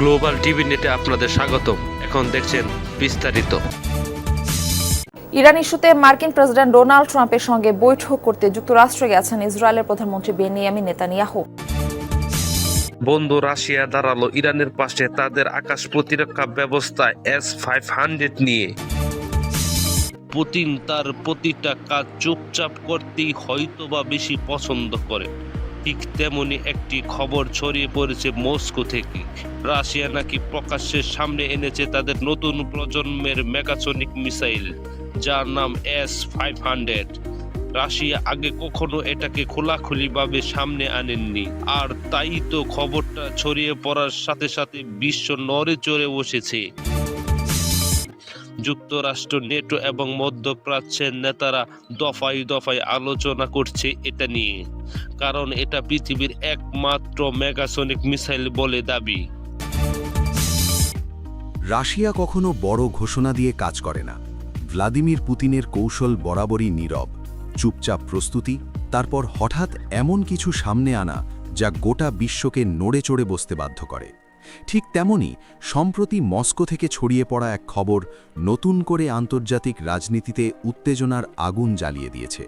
Global TV নেটে আপনাদের স্বাগতম। এখন দেখছেন বিস্তারিত। ইরান ইস্যুতে মার্কিন প্রেসিডেন্ট ডোনাল্ড ট্রাম্পের সঙ্গে বৈঠক করতে যুক্তরাষ্ট্রে গেছেন ইসরায়েলের প্রধানমন্ত্রী বেনিয়ামিন নেতানিয়াহু। বন্ধু রাশিয়া দাঁড়ালো ইরানের পাশে তাদের আকাশ প্রতিরক্ষা ব্যবস্থা S-500 নিয়ে। পুতিন তার প্রতিটা কাজ চুপচাপ করতেই হয়তোবা বেশি পছন্দ করে। ঠিক তেমনি একটি খবর ছড়িয়ে পড়েছে মস্কো থেকে। রাশিয়া নাকি প্রকাশ্যের সামনে এনেছে তাদের নতুন প্রজন্মের মেগাসনিক মিসাইল, যার নাম S-500। রাশিয়া আগে কখনো এটাকে খোলাখুলিভাবে সামনে আনেননি, আর তাই তো খবরটা ছড়িয়ে পড়ার সাথে সাথে বিশ্ব নড়ে চড়ে বসেছে। যুক্তরাষ্ট্র, নেটো এবং মধ্যপ্রাচ্যের নেতারা দফায় দফায় আলোচনা করছে এটা নিয়ে, কারণ এটা পৃথিবীর একমাত্র মেগাসনিক মিসাইল বলে দাবি। রাশিয়া কখনো বড় ঘোষণা দিয়ে কাজ করে না। ভ্লাদিমির পুতিনের কৌশল বরাবরই নীরব, চুপচাপ প্রস্তুতি, তারপর হঠাৎ এমন কিছু সামনে আনা যা গোটা বিশ্বকে নড়ে চড়ে বসতে বাধ্য করে। ঠিক তেমনি সম্প্রতি মস্কো থেকে ছড়িয়ে পড়া এক খবর নতুন করে আন্তর্জাতিক রাজনীতিতে উত্তেজনার আগুন জ্বালিয়ে দিয়েছে।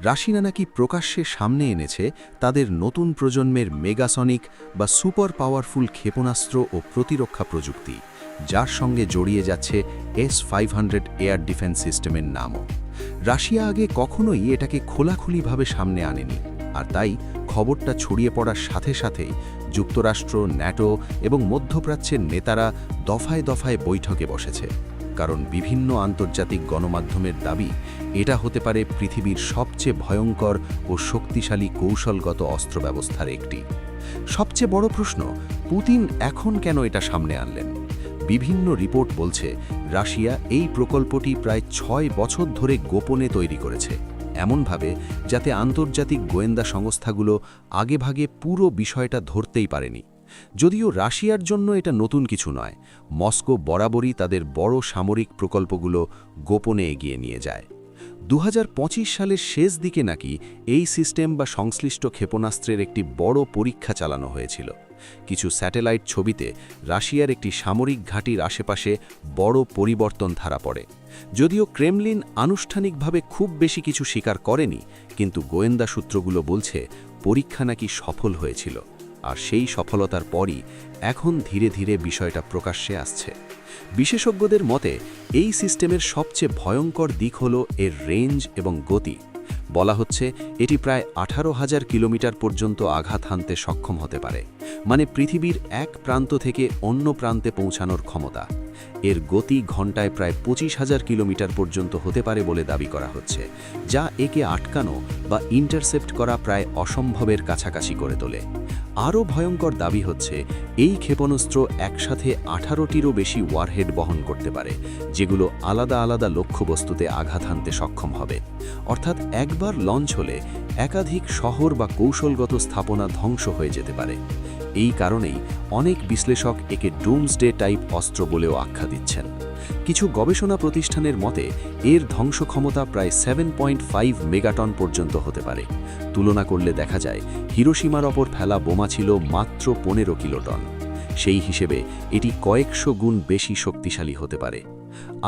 রাশিয়া নাকি প্রকাশ্যে সামনে এনেছে তাদের নতুন প্রজন্মের মেগাসনিক বা সুপার পাওয়ারফুল ক্ষেপণাস্ত্র ও প্রতিরক্ষা প্রযুক্তি, যার সঙ্গে জড়িয়ে যাচ্ছে S-500 এয়ার ডিফেন্স সিস্টেমের নামও। রাশিয়া আগে কখনোই এটাকে খোলাখুলিভাবে সামনে আনেনি, আর তাই খবরটা ছড়িয়ে পড়ার সাথে সাথেই যুক্তরাষ্ট্র, ন্যাটো এবং মধ্যপ্রাচ্যের নেতারা দফায় দফায় বৈঠকে বসেছে। কারণ বিভিন্ন আন্তর্জাতিক গণমাধ্যমের দাবি এটা হতে পারে পৃথিবীর সবচেয়ে ভয়ঙ্কর ও শক্তিশালী কৌশলগত অস্ত্র ব্যবস্থার একটি। সবচেয়ে বড় প্রশ্ন, পুতিন এখন কেন এটা সামনে আনলেন? বিভিন্ন রিপোর্ট বলছে রাশিয়া এই প্রকল্পটি প্রায় 6 বছর ধরে গোপনে তৈরি করেছে, এমনভাবে যাতে আন্তর্জাতিক গোয়েন্দা সংস্থাগুলো আগেভাগে পুরো বিষয়টা ধরতেই পারেনি। যদিও রাশিয়ার জন্য এটা নতুন কিছু নয়, মস্কো বরাবরই তাদের বড় সামরিক প্রকল্পগুলো গোপনে এগিয়ে নিয়ে যায়। 2025 সালের শেষ দিকে নাকি এই সিস্টেম বা সংশ্লিষ্ট ক্ষেপণাস্ত্রের একটি বড় পরীক্ষা চালানো হয়েছিল। কিছু স্যাটেলাইট ছবিতে রাশিয়ার একটি সামরিক ঘাঁটির আশেপাশে বড় পরিবর্তন ধরা পড়ে। যদিও ক্রেমলিন আনুষ্ঠানিকভাবে খুব বেশি কিছু স্বীকার করেনি, কিন্তু গোয়েন্দা সূত্রগুলো বলছে পরীক্ষা নাকি সফল হয়েছিল, আর সেই সফলতার পরই এখন ধীরে ধীরে বিষয়টা প্রকাশ্যে আসছে। বিশেষজ্ঞদের মতে এই সিস্টেমের সবচেয়ে ভয়ঙ্কর দিক হল এর রেঞ্জ এবং গতি। বলা হচ্ছে এটি প্রায় 18,000 কিলোমিটার পর্যন্ত আঘাত হানতে সক্ষম হতে পারে, মানে পৃথিবীর এক প্রান্ত থেকে অন্য প্রান্তে পৌঁছানোর ক্ষমতা। এর গতি ঘন্টায় প্রায় 25,000 কিলোমিটার পর্যন্ত হতে পারে বলে দাবি করা হচ্ছে, যা একে আটকানো বা ইন্টারসেপ্ট করা প্রায় অসম্ভবের কাছাকাছি করে তোলে। আরও ভয়ঙ্কর দাবি হচ্ছে এই ক্ষেপণাস্ত্র একসাথে 18টিরও বেশি ওয়ারহেড বহন করতে পারে, যেগুলো আলাদা আলাদা লক্ষ্যবস্তুতে আঘাত হানতে সক্ষম হবে। অর্থাৎ একবার লঞ্চ হলে একাধিক শহর বা কৌশলগত স্থাপনা ধ্বংস হয়ে যেতে পারে। এই কারণেই অনেক বিশ্লেষক একে ডুমসডে টাইপ অস্ত্র বলেও আখ্যা দিচ্ছেন। কিছু গবেষণা প্রতিষ্ঠানের মতে এর ধ্বংস ক্ষমতা প্রায় 7.5 মেগাটন পর্যন্ত হতে পারে। তুলনা করলে দেখা যায় হিরোশিমার ওপর ফেলা বোমা ছিল মাত্র 15 কিলোটন। সেই হিসেবে এটি কয়েকশো গুণ বেশি শক্তিশালী হতে পারে।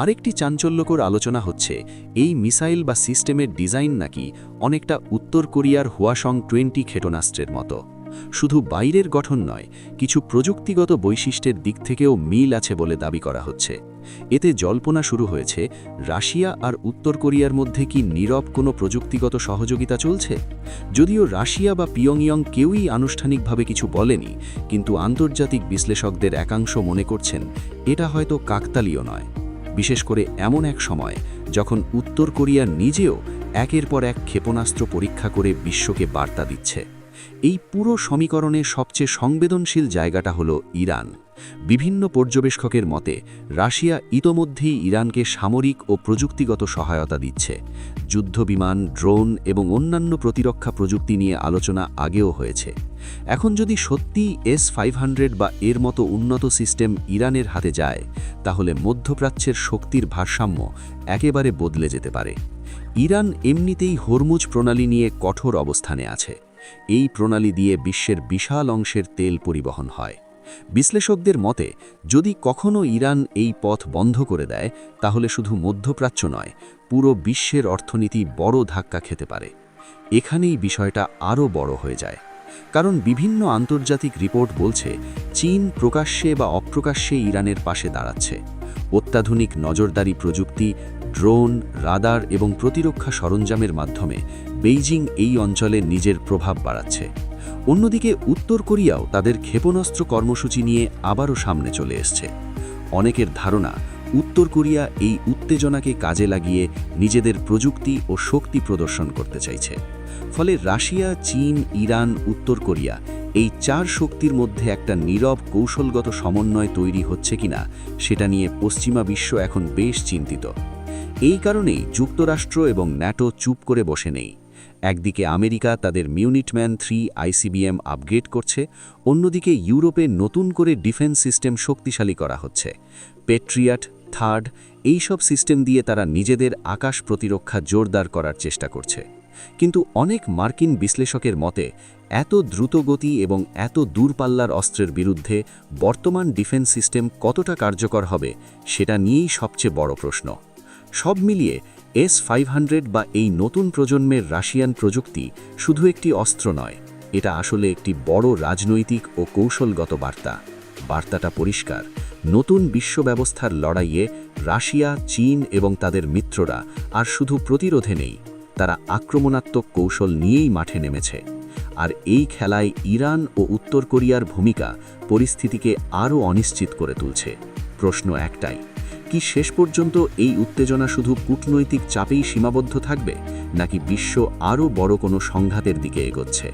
আরেকটি চাঞ্চল্যকর আলোচনা হচ্ছে এই মিসাইল বা সিস্টেমের ডিজাইন নাকি অনেকটা উত্তর কোরিয়ার হোয়াসং 20 ক্ষেপণাস্ত্রের মতো। শুধু বাইরের গঠন নয়, কিছু প্রযুক্তিগত বৈশিষ্ট্যের দিক থেকেও মিল আছে বলে দাবি করা হচ্ছে। এতে জল্পনা শুরু হয়েছে রাশিয়া আর উত্তর কোরিয়ার মধ্যে কি নীরব কোনো প্রযুক্তিগত সহযোগিতা চলছে। যদিও রাশিয়া বা পিয়ংইয়ং কেউই আনুষ্ঠানিকভাবে কিছু বলেনি, কিন্তু আন্তর্জাতিক বিশ্লেষকদের একাংশ মনে করছেন এটা হয়তো কাকতালীয় নয়, বিশেষ করে এমন এক সময় যখন উত্তর কোরিয়া নিজেও একের পর এক ক্ষেপণাস্ত্র পরীক্ষা করে বিশ্বকে বার্তা দিচ্ছে। এই পুরো সমীকরণের সবচেয়ে সংবেদনশীল জায়গাটা হলো ইরান। বিভিন্ন পর্যবেক্ষকের মতে রাশিয়া ইতোমধ্যেই ইরানকে সামরিক ও প্রযুক্তিগত সহায়তা দিচ্ছে। যুদ্ধবিমান, ড্রোন এবং অন্যান্য প্রতিরক্ষা প্রযুক্তি নিয়ে আলোচনা আগেও হয়েছে। এখন যদি সত্যি S-500 বা এর মতো উন্নত সিস্টেম ইরানের হাতে যায়, তাহলে মধ্যপ্রাচ্যের শক্তির ভারসাম্য একেবারে বদলে যেতে পারে। ইরান এমনিতেই হরমুজ প্রণালী নিয়ে কঠোর অবস্থানে আছে। এই প্রণালী দিয়ে বিশ্বের বিশাল অংশের তেল পরিবহন হয়। বিশ্লেষকদের মতে যদি কখনো ইরান এই পথ বন্ধ করে দেয় তাহলে শুধু মধ্যপ্রাচ্য নয়, পুরো বিশ্বের অর্থনীতি বড় ধাক্কা খেতে পারে। এখানেই বিষয়টা আরও বড় হয়ে যায়, কারণ বিভিন্ন আন্তর্জাতিক রিপোর্ট বলছে চীন প্রকাশ্যে বা অপ্রকাশ্যে ইরানের পাশে দাঁড়াচ্ছে। অত্যাধুনিক নজরদারি প্রযুক্তি, ড্রোন, রাডার এবং প্রতিরক্ষা সরঞ্জামের মাধ্যমে বেইজিং এই অঞ্চলে নিজের প্রভাব বাড়াচ্ছে। অন্যদিকে উত্তর কোরিয়াও তাদের ক্ষেপণাস্ত্র কর্মসূচি নিয়ে আবারও সামনে চলে এসছে। অনেকের ধারণা উত্তর কোরিয়া এই উত্তেজনাকে কাজে লাগিয়ে নিজেদের প্রযুক্তি ও শক্তি প্রদর্শন করতে চাইছে। ফলে রাশিয়া, চীন, ইরান, উত্তর কোরিয়া এই চার শক্তির মধ্যে একটা নীরব কৌশলগত সমন্বয় তৈরি হচ্ছে কিনা সেটা নিয়ে পশ্চিমা বিশ্ব এখন বেশ চিন্তিত। এই কারণেই যুক্তরাষ্ট্র এবং ন্যাটো চুপ করে বসে নেই। একদিকে আমেরিকা তাদের মিউনিটম্যান 3 ICBM আপগ্রেড করছে, অন্যদিকে ইউরোপে নতুন করে ডিফেন্স সিস্টেম শক্তিশালী করা হচ্ছে। পেট্রিয়ট, থার্ড এইসব সিস্টেম দিয়ে তারা নিজেদের আকাশ প্রতিরক্ষা জোরদার করার চেষ্টা করছে। কিন্তু অনেক মার্কিন বিশ্লেষকের মতে এত দ্রুতগতি এবং এত দূরপাল্লার অস্ত্রের বিরুদ্ধে বর্তমান ডিফেন্স সিস্টেম কতটা কার্যকর হবে সেটা নিয়েই সবচেয়ে বড় প্রশ্ন। সব মিলিয়ে S-500 বা এই নতুন প্রজন্মের রাশিয়ান প্রযুক্তি শুধু একটি অস্ত্র নয়, এটা আসলে একটি বড় রাজনৈতিক ও কৌশলগত বার্তা। বার্তাটা পরিষ্কার, নতুন বিশ্ব ব্যবস্থার লড়াইয়ে রাশিয়া, চীন এবং তাদের মিত্ররা আর শুধু প্রতিরোধে নেই, তারা আক্রমণাত্মক কৌশল নিয়েই মাঠে নেমেছে। আর এই খেলায় ইরান ও উত্তর কোরিয়ার ভূমিকা পরিস্থিতিকে আরও অনিশ্চিত করে তুলছে। প্রশ্ন একটাই, কি শেষ পর্যন্ত এই উত্তেজনা শুধু কূটনৈতিক চাপেই সীমাবদ্ধ থাকবে, নাকি বিশ্ব আরও বড় কোনো সংঘাতের দিকে এগোচ্ছে?